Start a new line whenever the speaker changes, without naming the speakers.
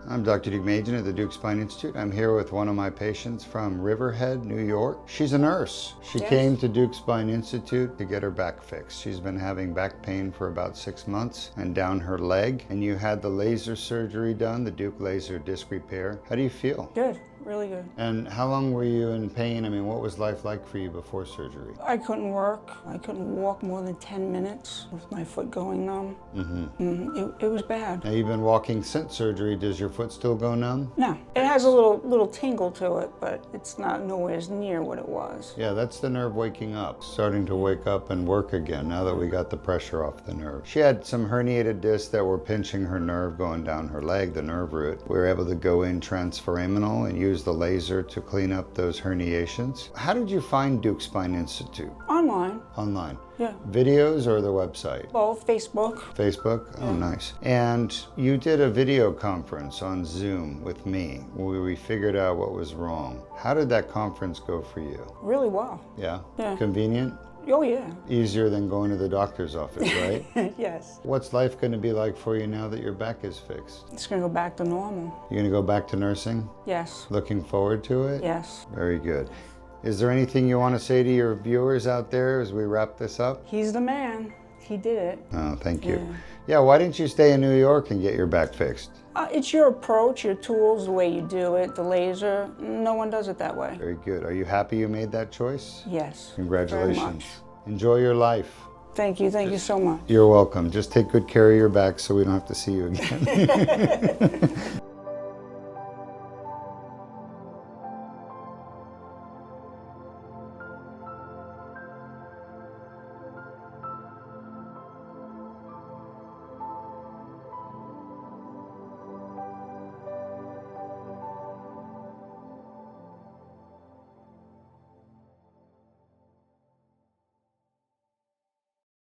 I'm Dr. Deukmedjian at the Deuk Spine Institute. I'm here with one of my patients from Riverhead, New York. She's a nurse. She came to Deuk Spine Institute to get her back fixed. She's been having back pain for about 6 months and down her leg. And you had the laser surgery done, the Deuk Laser Disc Repair. How do you feel?
Good, really good.
And how long were you in pain? I mean, what was life like for you before surgery?
I couldn't work. I couldn't walk more than 10 minutes with my foot going numb. It was bad.
Now you've been walking since surgery. Does your foot still go numb?
No, it has a little tingle to it, but it's not nowhere near what it was.
Yeah, that's the nerve waking up, starting to wake up and work again now that we got the pressure off the nerve. She had some herniated discs that were pinching her nerve going down her leg, the nerve root. We were able to go in transforaminal and use the laser to clean up those herniations. How did you find Deuk Spine Institute?
Online.
Online.
Yeah.
Videos or the website?
Both, Facebook.
Facebook? Oh, nice. And you did a video conference on Zoom with me where we figured out what was wrong. How did that conference go for you?
Really well.
Yeah?
Yeah.
Convenient?
Oh, yeah.
Easier than going to the doctor's office, right?
Yes.
What's life going to be like for you now that your back is fixed?
It's going to go back to normal.
You're going to go back to nursing?
Yes.
Looking forward to it?
Yes.
Very good. Is there anything you want to say to your viewers out there as we wrap this up?
He's the man. He did it.
Oh, thank you. Yeah, why didn't you stay in New York and get your back fixed?
It's your approach, your tools, the way you do it, the laser. No one does it that way.
Very good. Are you happy you made that choice?
Yes.
Congratulations.
Very much.
Enjoy your life.
Thank you so much.
You're welcome. Just take good care of your back so we don't have to see you again.